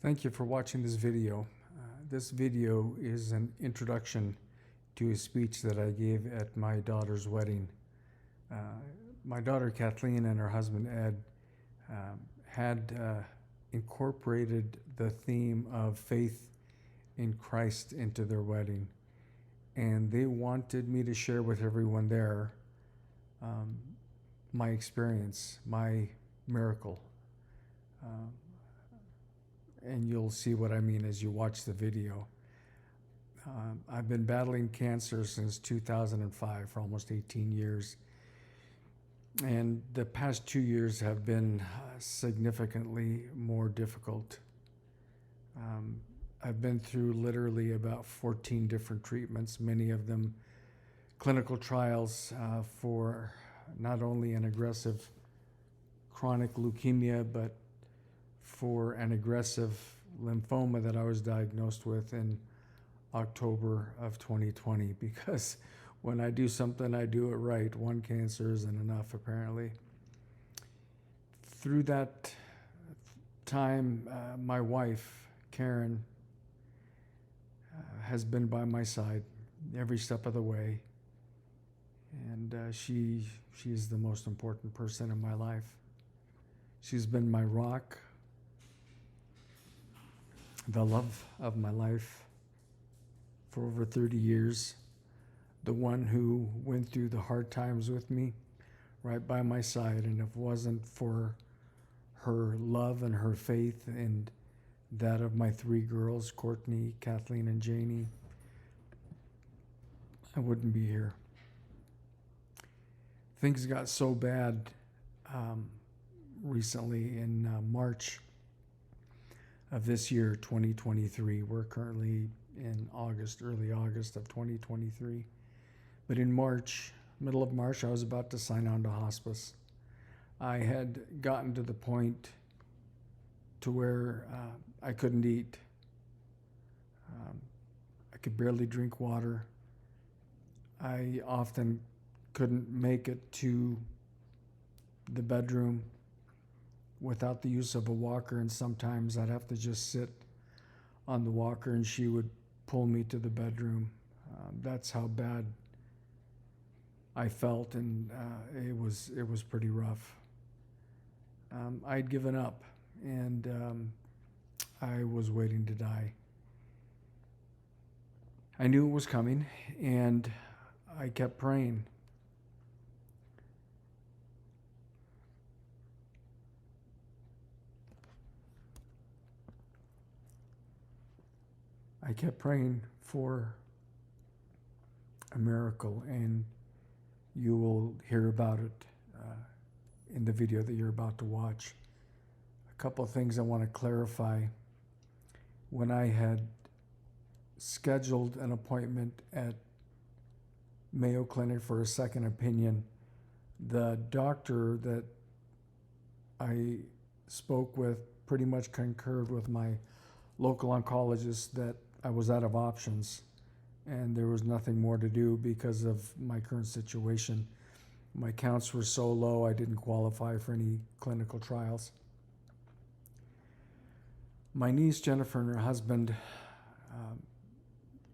Thank you for watching this video. This video is an introduction to a speech that I gave at my daughter's wedding. My daughter Kathleen and her husband Ed had incorporated the theme of faith in Christ into their wedding, and they wanted me to share with everyone there my experience, my miracle. And you'll see what I mean as you watch the video. I've been battling cancer since 2005 for almost 18 years. And the past 2 years have been significantly more difficult. I've been through literally about 14 different treatments, many of them clinical trials for not only an aggressive chronic leukemia, but for an aggressive lymphoma that I was diagnosed with in October of 2020, because when I do something, I do it right. One cancer isn't enough, apparently. Through that time, my wife, Karen, has been by my side every step of the way. And she's the most important person in my life. She's been my rock, the love of my life for over 30 years, the one who went through the hard times with me, right by my side. And if it wasn't for her love and her faith and that of my 3 girls, Courtney, Kathleen, and Janie, I wouldn't be here. Things got so bad recently in March of this year, 2023. We're currently in August, early August of 2023. But in March, middle of March, I was about to sign on to hospice. I had gotten to the point to where I couldn't eat. I could barely drink water. I often couldn't make it to the bedroom without the use of a walker, and sometimes I'd have to just sit on the walker and she would pull me to the bedroom. That's how bad I felt, and it was pretty rough. I'd given up, and I was waiting to die. I knew it was coming, and I kept praying. I kept praying for a miracle, and you will hear about it in the video that you're about to watch. A couple of things I want to clarify. When I had scheduled an appointment at Mayo Clinic for a second opinion, the doctor that I spoke with pretty much concurred with my local oncologist that I was out of options and there was nothing more to do because of my current situation. My counts were so low I didn't qualify for any clinical trials. My niece Jennifer and her husband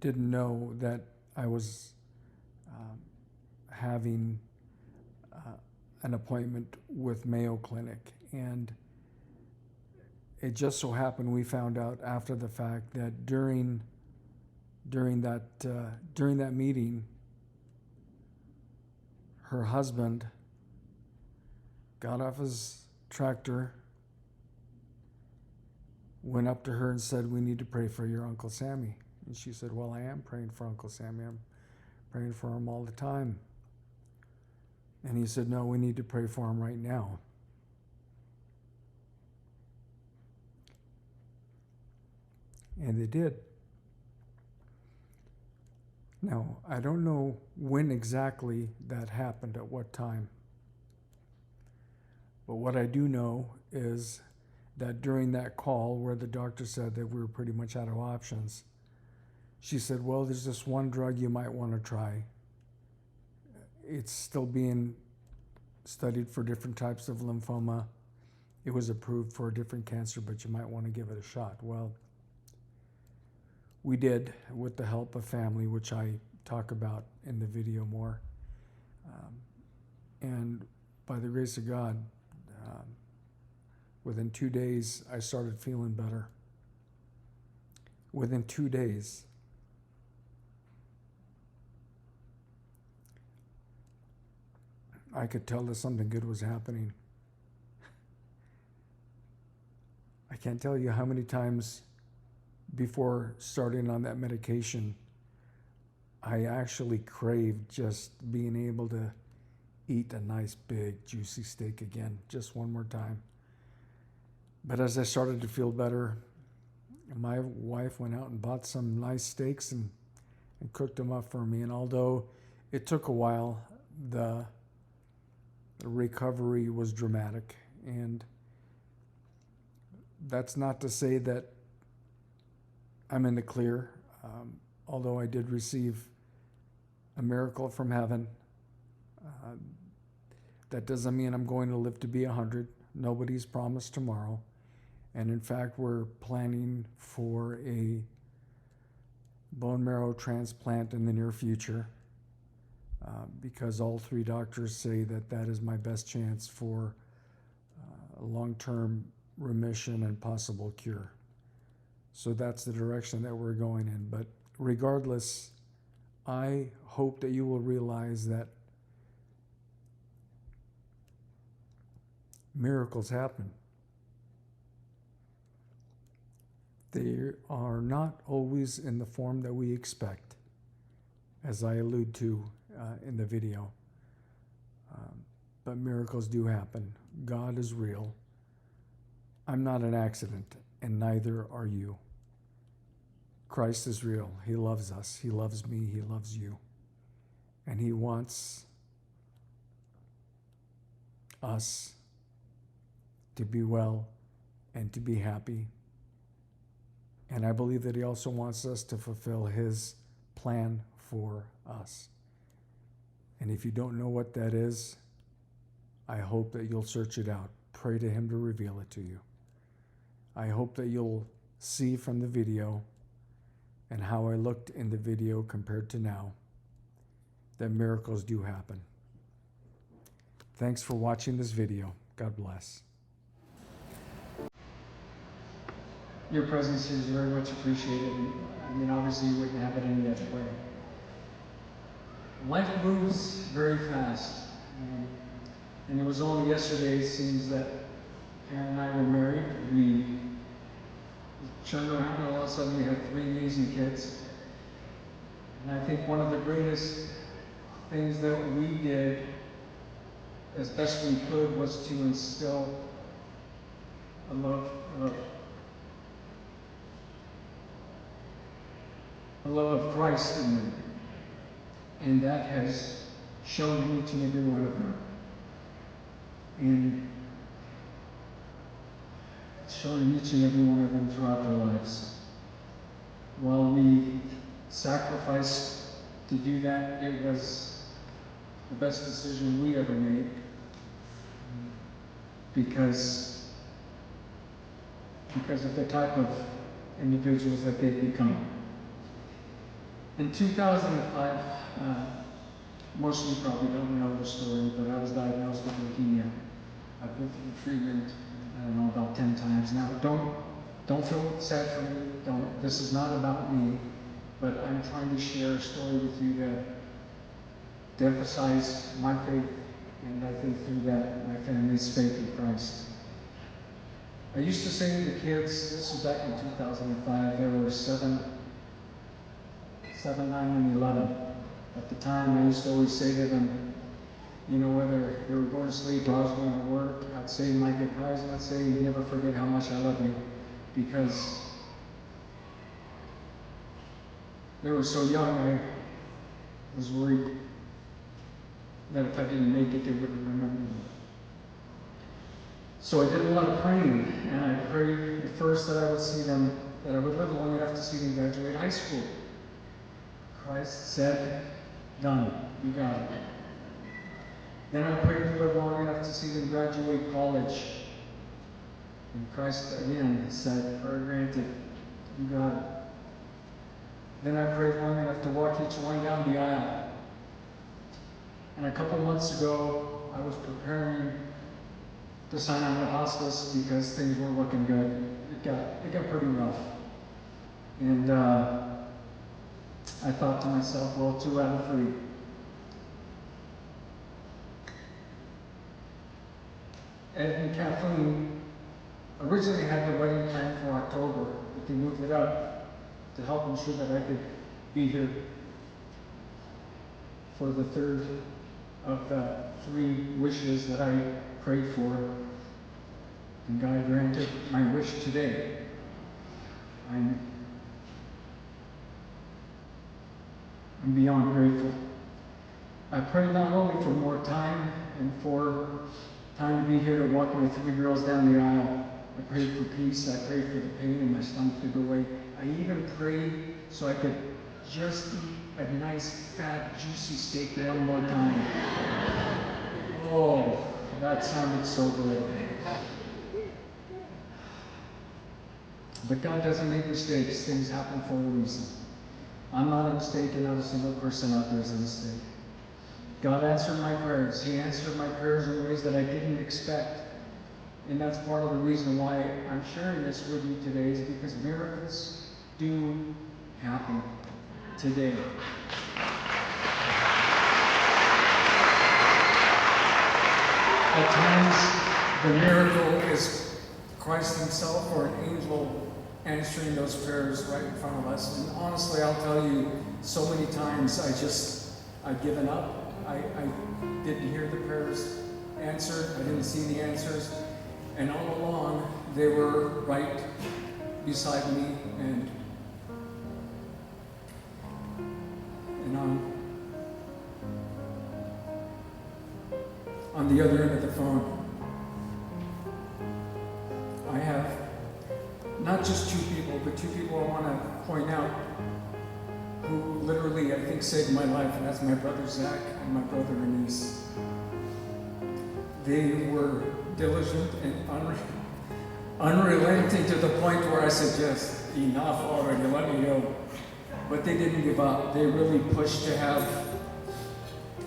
didn't know that I was having an appointment with Mayo Clinic, and it just so happened we found out after the fact that during that meeting, her husband got off his tractor, went up to her and said, "We need to pray for your Uncle Sami." And she said, "Well, I am praying for Uncle Sami. I'm praying for him all the time." And he said, "No, we need to pray for him right now." And they did. Now, I don't know when exactly that happened, at what time. But what I do know is that during that call where the doctor said that we were pretty much out of options, she said, "Well, there's this one drug you might want to try. It's still being studied for different types of lymphoma. it was approved for a different cancer, but you might want to give it a shot. Well, we did, with the help of family, which I talk about in the video more. And by the grace of God, within 2 days, I started feeling better. Within 2 days. I could tell that something good was happening. I can't tell you how many times before starting on that medication, I actually craved just being able to eat a nice big juicy steak again, just one more time. But as I started to feel better, my wife went out and bought some nice steaks and cooked them up for me. And although it took a while, the recovery was dramatic. And that's not to say that I'm in the clear, although I did receive a miracle from heaven. That doesn't mean I'm going to live to be 100. Nobody's promised tomorrow. And in fact, we're planning for a bone marrow transplant in the near future, because all 3 doctors say that that is my best chance for a long-term remission and possible cure. So that's the direction that we're going in. But regardless, I hope that you will realize that miracles happen. They are not always in the form that we expect, as I allude to in the video. But miracles do happen. God is real. I'm not an accident, and neither are you. Christ is real. He loves us. He loves me. He loves you. And He wants us to be well and to be happy. And I believe that He also wants us to fulfill His plan for us. And if you don't know what that is, I hope that you'll search it out. Pray to Him to reveal it to you. I hope that you'll see from the video and how I looked in the video compared to now that miracles do happen. Thanks for watching this video. God bless. Your presence is very much appreciated. I mean, obviously you wouldn't have it any other way. Life moves very fast. And it was only yesterday, it seems, that Karen and I were married. We turned around and all of a sudden we had 3 amazing kids. And I think one of the greatest things that we did as best we could was to instill a love of Christ in them. And that has shown each and every one of them. And showing each and every one of them throughout their lives. While we sacrificed to do that, it was the best decision we ever made, because of the type of individuals that they've become. In 2005, most of you probably don't know the story, but I was diagnosed with leukemia. I've been through treatment, I don't know, about 10 times now. Don't feel sad for me. This is not about me, but I'm trying to share a story with you to emphasize my faith, and I think through that, my family's faith in Christ. I used to say to the kids, this was back in 2005, there were 7, 9, and 11. At the time, I used to always say to them, you know, whether they were going to sleep or I was going to work, I'd say my goodbyes and I'd say, never forget how much I love you, because they were so young, I was worried that if I didn't make it, they wouldn't remember me. So I did a lot of praying, and I prayed at first that I would see them, that I would live long enough to see them graduate high school. Christ said, done, you got it. Then I prayed to live long enough to see them graduate college. And Christ again said, prayer granted, you got it. Then I prayed long enough to walk each one down the aisle. And a couple months ago, I was preparing to sign on to hospice because things weren't looking good. It got pretty rough. And I thought to myself, well, 2 out of 3. Ed and Kathleen originally had the wedding planned for October, but they moved it up to help ensure that I could be here for the third of the 3 wishes that I prayed for. And God granted my wish today. I'm beyond grateful. I pray not only for more time and for time to be here to walk my 3 girls down the aisle. I prayed for peace. I prayed for the pain in my stomach to go away. I even prayed so I could just eat a nice, fat, juicy steak one more time. Oh, that sounded so good. But God doesn't make mistakes. Things happen for a reason. I'm not a mistake, and not a single person out there is a mistake. God answered my prayers. He answered my prayers in ways that I didn't expect. And that's part of the reason why I'm sharing this with you today, is because miracles do happen today. At times, the miracle is Christ himself or an angel answering those prayers right in front of us. And honestly, I'll tell you, so many times I've given up. I didn't hear the prayers answered. I didn't see the answers. And all along, they were right beside me and on the other end of the phone. I have not just 2 people, but 2 people I want to point out who literally, I think, saved my life, and that's my brother Zach and my brother Anise. They were diligent and unrelenting to the point where I said, just enough already, let me go. But they didn't give up. They really pushed to have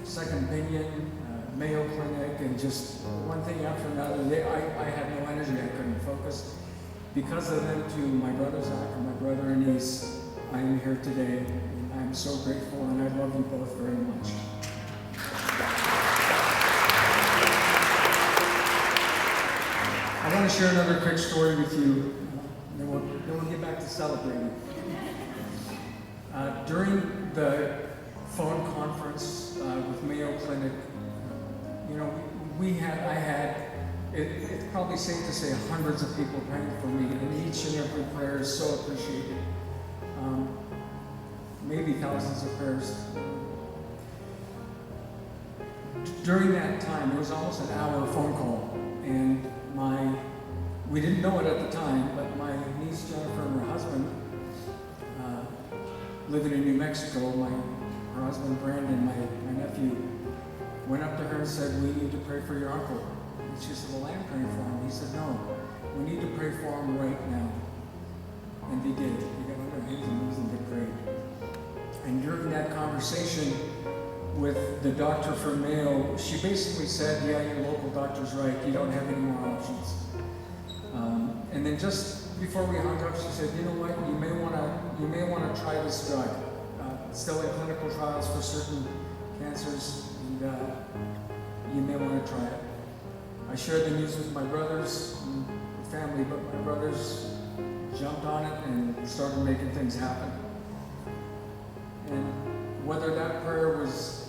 second opinion, Mayo Clinic, and just one thing after another. I had no energy, I couldn't focus. Because of them, to my brother Zach and my brother Anise, I am here today. I'm so grateful, and I love you both very much. I want to share another quick story with you, then we'll get back to celebrating. During the phone conference with Mayo Clinic, it's probably safe to say hundreds of people praying for me, and each and every prayer is so appreciated. Maybe thousands of prayers. During that time, it was almost an hour phone call, and we didn't know it at the time, but my niece Jennifer and her husband, living in New Mexico, her husband Brandon, my nephew, went up to her and said, "We need to pray for your uncle." And she said, "Well, I'm praying for him." He said, "No, we need to pray for him right now." And they did. They got on their hands and knees and they prayed. And during that conversation with the doctor from Mayo, she basically said, "Yeah, your local doctor's right. You don't have any more options." And then just before we hung up, she said, "You know what? You may want to try this drug. It's still in clinical trials for certain cancers, and you may want to try it." I shared the news with my brothers and family, but my brothers jumped on it and started making things happen. And whether that prayer was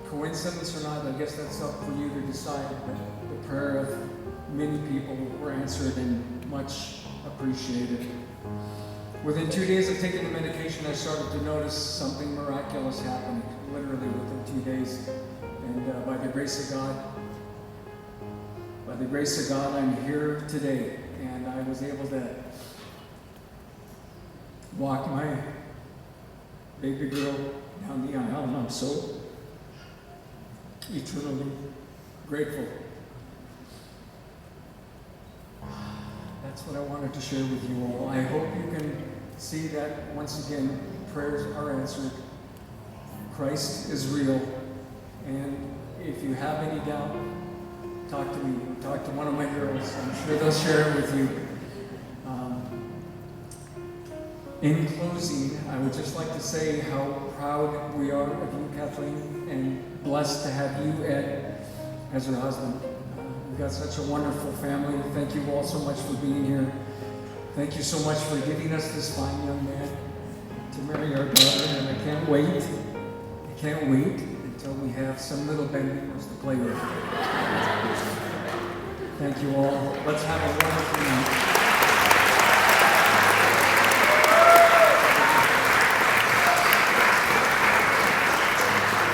coincidence or not, I guess that's up for you to decide, but the prayer of many people were answered and much appreciated. Within 2 days of taking the medication, I started to notice something miraculous happening, literally within 2 days. And by the grace of God, I'm here today, and I was able to walk my baby girl down the aisle, and I'm so eternally grateful. That's what I wanted to share with you all. I hope you can see that once again, prayers are answered. Christ is real. And if you have any doubt, talk to me. Talk to one of my girls. I'm sure they'll share it with you. In closing, I would just like to say how proud we are of you, Kathleen, and blessed to have you, Ed, as her husband. We've got such a wonderful family. Thank you all so much for being here. Thank you so much for giving us this fine young man to marry our daughter, and I can't wait. I can't wait until we have some little bambinoos to play with. Thank you all. Let's have a wonderful night.